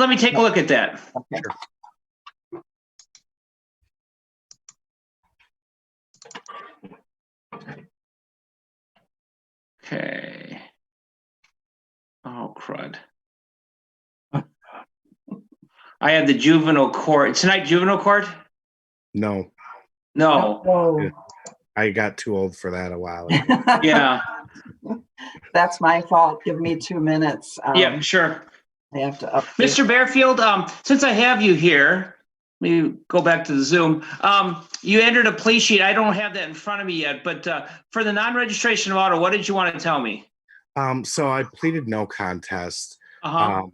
let me take a look at that. Okay. Okay. Oh, crud. I had the juvenile court. Tonight, juvenile court? No, No. Oh, I got too old for that a while ago. Yeah. that's my fault. Give me 2 minutes. Yeah, sure. I have to update. Mr. Bearfield, since I have you here, let me go back to the Zoom. You entered a plea sheet. I don't have that in front of me yet, but for the non-registration of auto, what did you want to tell me? So I pleaded no contest. Uh-huh.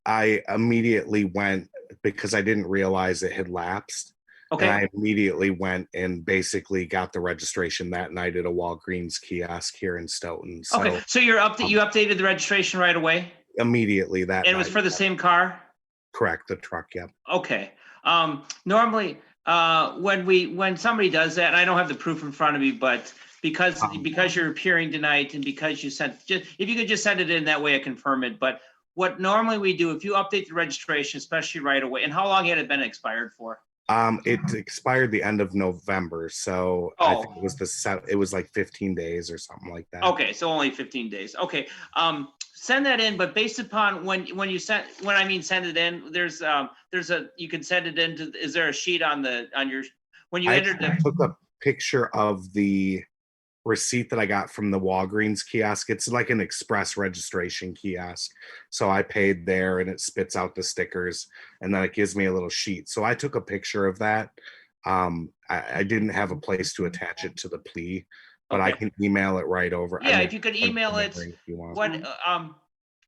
I immediately went because I didn't realize it had lapsed. Okay. And I immediately went and basically got the registration that night at a Walgreens kiosk here in Stoughton. So Okay. So you updated the registration right away? immediately that And it was night. for the same car? Correct, the truck, yep. Okay. Normally, when somebody does that, and I don't have the proof in front of me, but because you're appearing tonight and because you sent, if you could just send it in that way, I confirm it. But what normally we do, if you update the registration, especially right away, and how long had it been expired for? It expired the end of November, so I think it was like 15 days or something like that. Okay, so only 15 days. Okay. Send that in, but based upon when you send it in, you can send it in is there a sheet on your when you entered I took a picture of the receipt that I got from the Walgreens kiosk. It's like an express registration kiosk. So I paid there and it spits out the stickers and then it gives me a little sheet. So I took a picture of that. I didn't have a place to attach it to the plea, but I can email it right over. Yeah, if you could email it. If you want.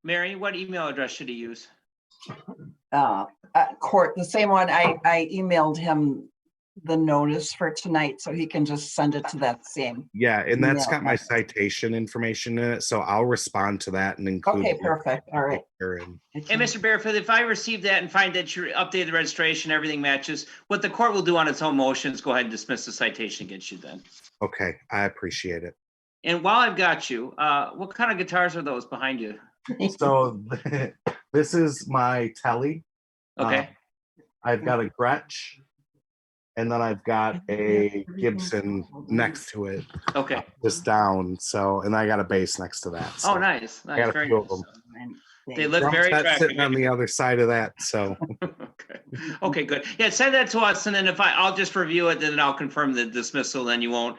Mary, what email address should he use? Court, the same one. I emailed him the notice for tonight, so he can just send it to that same. Yeah, and that's email. got my citation information in it, so I'll respond to that and include. Okay, perfect. All right. And Mr. Barefoot, if I receive that and find that your updated registration, everything matches, what the court will do on its own motion is go ahead and dismiss the citation against you then. Okay, I appreciate it. And while I've got you, what kind of guitars are those behind you? So this is my Telly. Okay. I've got a Gretsch, and then I've got a Gibson next to it. Okay. Just down. So, and I got a bass next to that. So Oh, nice. I got a Very few nice. of them. They look Drum very set attractive. sitting on the other side of that. So Okay. Okay, good. Yeah, send that to us, and then I'll just review it, then I'll confirm the dismissal. Then you won't.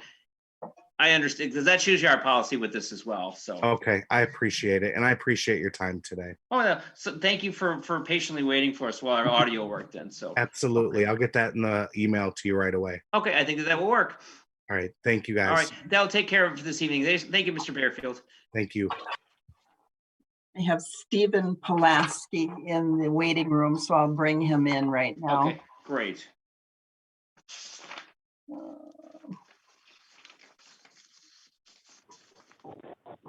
I understand because that's usually our policy with this as well. So okay, I appreciate it, and I appreciate your time today. oh yeah. So thank you for patiently waiting for us while our audio worked. Then so Absolutely, I'll get that in the email to you right away. okay, I think that will work. All right, thank you guys. All right, that'll take care of it for this evening. Thank you, Mr. Barefield. Thank you. I have Stephen Pulaski in the waiting room, so I'll bring him in right now. Okay, great.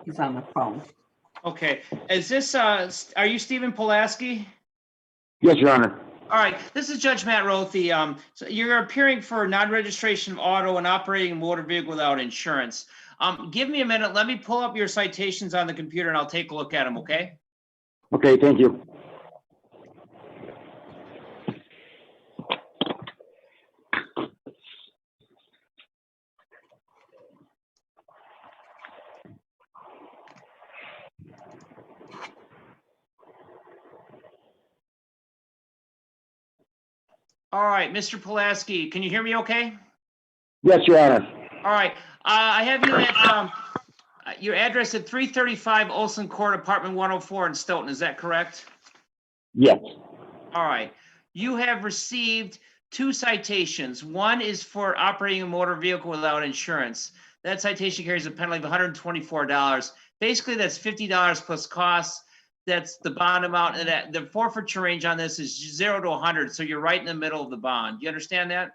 He's on the phone. Okay, is this are you Stephen Pulaski? Yes, Your Honor. All right, this is Judge Matt Rothe. So you're appearing for non-registration of auto and operating a motor vehicle without insurance. Give me a minute. Let me pull up your citations on the computer and I'll take a look at them, okay? Okay, thank you. All right, Mr. Pulaski, can you hear me okay? Yes, Your Honor. All right, I have you at your address at 335 Olson Court, apartment 104 in Stoughton. Is that correct? Yes. All right. You have received 2 citations. One is for operating a motor vehicle without insurance. That citation carries a penalty of $124. Basically, that's $50 plus costs. That's the bond amount, and that the forfeiture range on this is 0 to 100. So you're right in the middle of the bond. You understand that?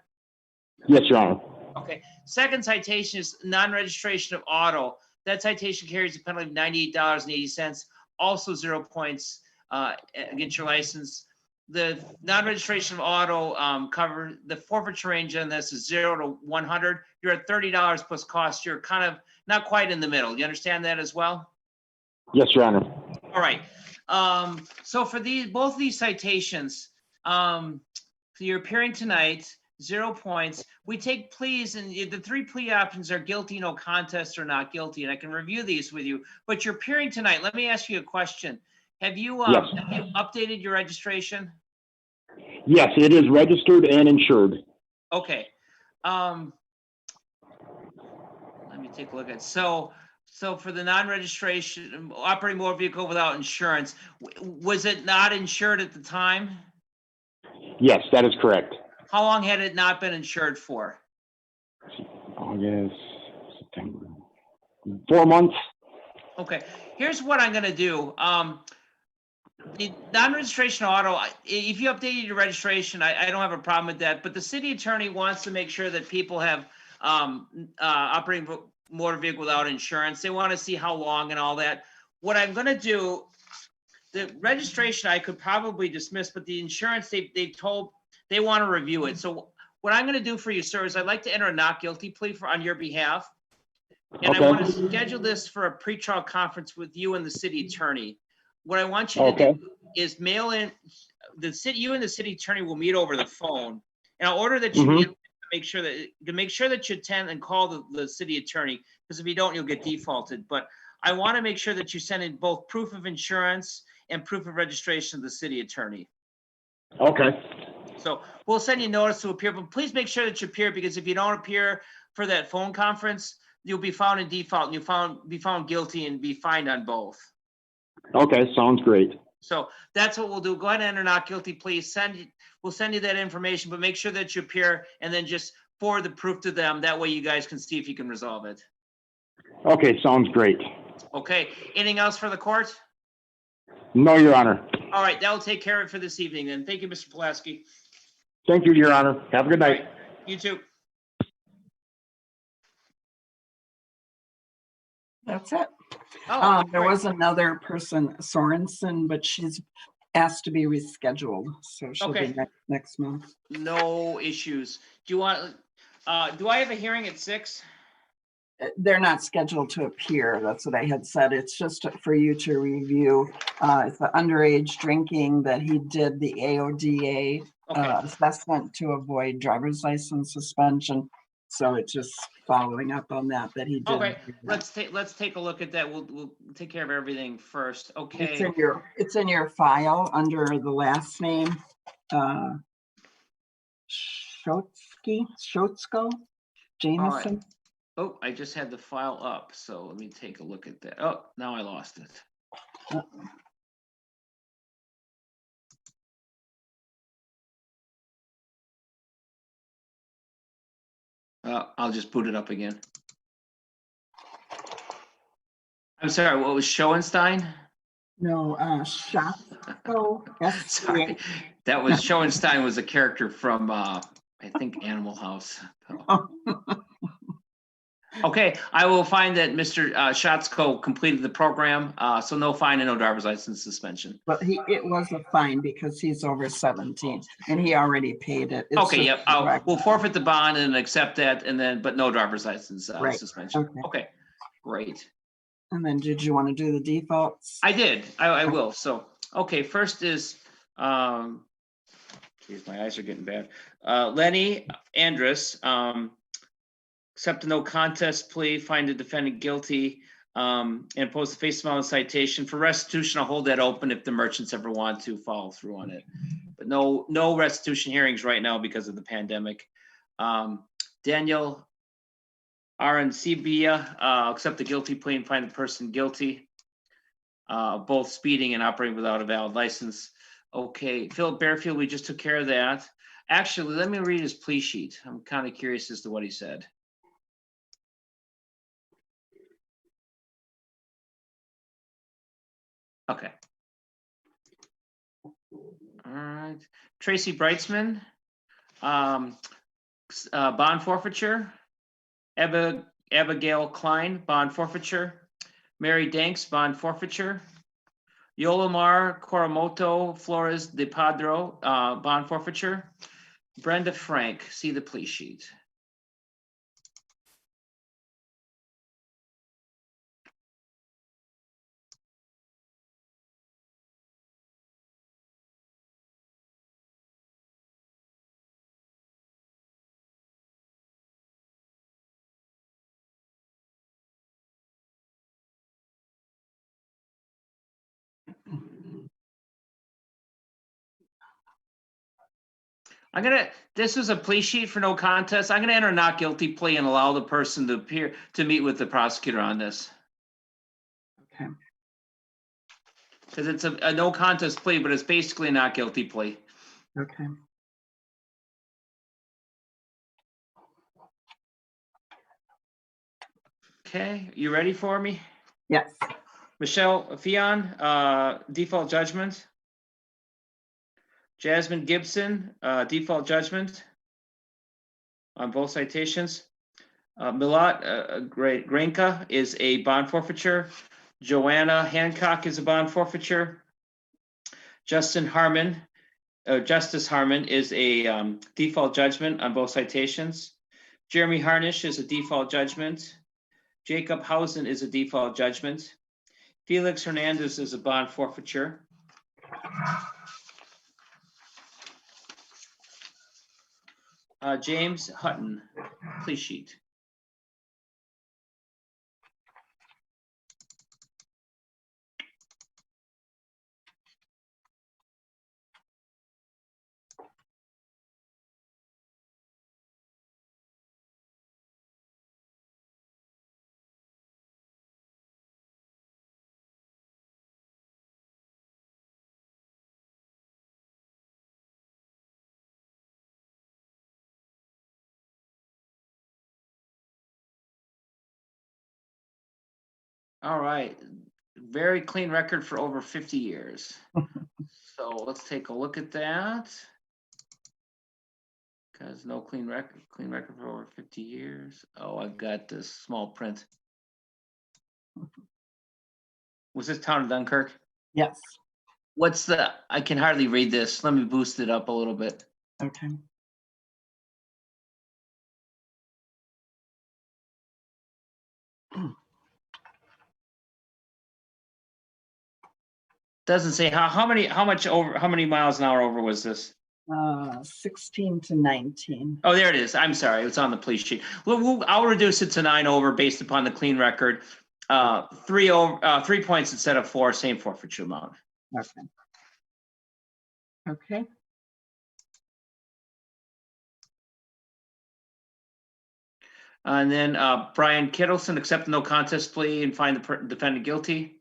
Yes, Your Honor. Okay. Second citation is non-registration of auto. That citation carries a penalty of $98.80. Also 0 points against your license. The non-registration of auto cover the forfeiture range on this is 0 to 100. You're at $30 plus cost. You're kind of not quite in the middle. You understand that as well? Yes, Your Honor. All right. So for both of these citations, so you're appearing tonight, 0 points. We take pleas, and the 3 plea options are guilty, no contest, or not guilty. And I can review these with you, but you're appearing tonight. Let me ask you a question. Have you Yes. updated your registration? Yes, it is registered and insured. Okay. Let me take a look at, so for the non-registration, operating motor vehicle without insurance, was it not insured at the time? Yes, that is correct. How long had it not been insured for? August, September, 4 months. Okay, here's what I'm gonna do. The non-registration auto, if you updated your registration, I don't have a problem with that, but the city attorney wants to make sure that people have operating motor vehicle without insurance. They want to see how long and all that. What I'm gonna do, the registration I could probably dismiss, but the insurance, they told, they want to review it. So what I'm gonna do for you, sir, is I'd like to enter a not guilty plea on your behalf. And I want to schedule this for a pretrial conference with you and the city attorney. What I want you to do is mail in you and the city attorney will meet over the phone. And I'll order that you meet, make sure that you attend and call the city attorney, because if you don't, you'll get defaulted. But I want to make sure that you send in both proof of insurance and proof of registration to the city attorney. Okay. So we'll send you notice to appear, but please make sure that you appear, because if you don't appear for that phone conference, you'll be found in default, and you'll be found guilty and be fined on both. Okay, sounds great. So that's what we'll do. Go ahead and enter not guilty, please. We'll send you that information, but make sure that you appear and then just forward the proof to them. That way you guys can see if you can resolve it. Okay, sounds great. Okay, anything else for the court? No, Your Honor. All right, that will take care of it for this evening then. Thank you, Mr. Pulaski. Thank you, Your Honor. Have a good All night. right, you too. That's it. Oh, There great. was another person, Sorensen, but she's asked to be rescheduled, so she'll be Okay. next month. No issues. Do you want, do I have a hearing at 6? They're not scheduled to appear. That's what I had said. It's just for you to review. It's the underage drinking that he did the AODA Okay, assessment to avoid driver's license suspension. So it's just following up on that he did. okay. Let's take a look at that. We'll take care of everything first. Okay. It's in your file under the last name, Schotzko, Jameson. Oh, I just had the file up, so let me take a look at that. Oh, now I lost it. I'll just boot it up again. I'm sorry, what was Schoenstein? No, Schotzko. Sorry, that was Schoenstein was a character from I think Animal House. Okay, I will find that Mr. Schotzko completed the program, so no fine and no driver's license suspension. But it was a fine because he's over 17 and he already paid it. It's Okay, just yep, we'll forfeit the bond and accept that, and then, but no driver's license Right. suspension. Okay. Okay, great. And then did you want to do the defaults? I did, I will, so, okay, first is, geez, my eyes are getting bad. Lenny Andrus, accept a no contest plea, find the defendant guilty, and impose the face amount of citation. For restitution, I'll hold that open if the merchants ever want to follow through on it. But no restitution hearings right now because of the pandemic. Daniel Arancibia, accept the guilty plea and find the person guilty. Both speeding and operating without a valid license. Okay, Philip Bearfield, we just took care of that. Actually, let me read his plea sheet. I'm kind of curious as to what he said. Okay. All right. Tracy Brightsman, bond forfeiture. Abigail Klein, bond forfeiture. Mary Danks, bond forfeiture. Yolamar Coromoto Flores de Padro, bond forfeiture. Brenda Frank, see the plea sheet. This was a plea sheet for no contest. I'm gonna enter a not guilty plea and allow the person to appear, to meet with the prosecutor on this. Okay. Because it's a no contest plea, but it's basically a not guilty plea. Okay. Okay, you ready for me? Yes. Michelle Fion, default judgment. Jasmine Gibson, default judgment on both citations. Milat Granka is a bond forfeiture. Joanna Hancock is a bond forfeiture. Justice Harmon is a default judgment on both citations. Jeremy Harnish is a default judgment. Jacob Hausen is a default judgment. Felix Hernandez is a bond forfeiture. James Hutton, plea sheet. All right, very clean record for over 50 years. So let's take a look at that. Because no clean record for over 50 years. Oh, I've got this small print. Was this town of Dunkirk? Yes. What's the, I can hardly read this. Let me boost it up a little bit. Okay. Doesn't say how many miles an hour over was this? 16 to 19. Oh, there it is. I'm sorry. It's on the police sheet. I'll reduce it to 9 over based upon the clean record. 3 points instead of 4, same forfeiture amount. Okay. Okay. And then Brian Kittleson, accept the no contest plea and find the defendant guilty.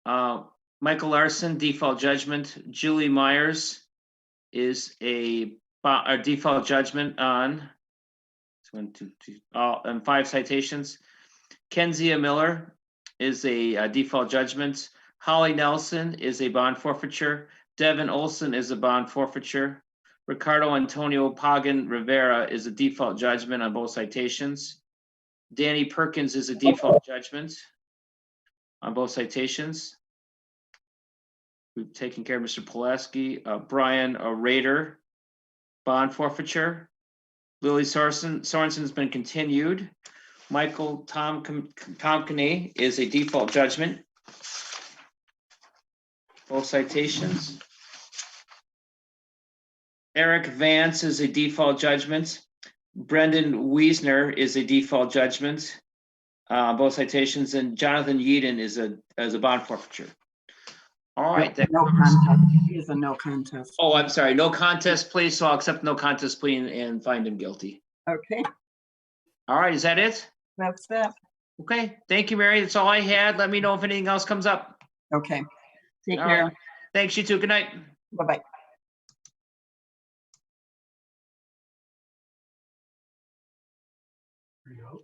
Michael Larson, default judgment. Julie Myers is a default judgment on 5 citations. Kenzia Miller is a default judgment. Holly Nelson is a bond forfeiture. Devin Olson is a bond forfeiture. Ricardo Antonio Pagan Rivera is a default judgment on both citations. Danny Perkins is a default judgment on both citations. We've taken care of Mr. Pulaski. Brian Rader, bond forfeiture. Lily Sorensen's been continued. Michael Tomkany is a default judgment. Both citations. Eric Vance is a default judgment. Brendan Wiesner is a default judgment. Both citations, and Jonathan Yeadon is a bond forfeiture. All right. No contest. He is a no contest. Oh, I'm sorry. No contest plea. So I'll accept no contest plea and find him guilty. Okay. All right. Is that it? That's it. Okay. Thank you, Mary. That's all I had. Let me know if anything else comes up. Okay. Take All care. right. Thanks, you too. Good night. Bye-bye. There you go.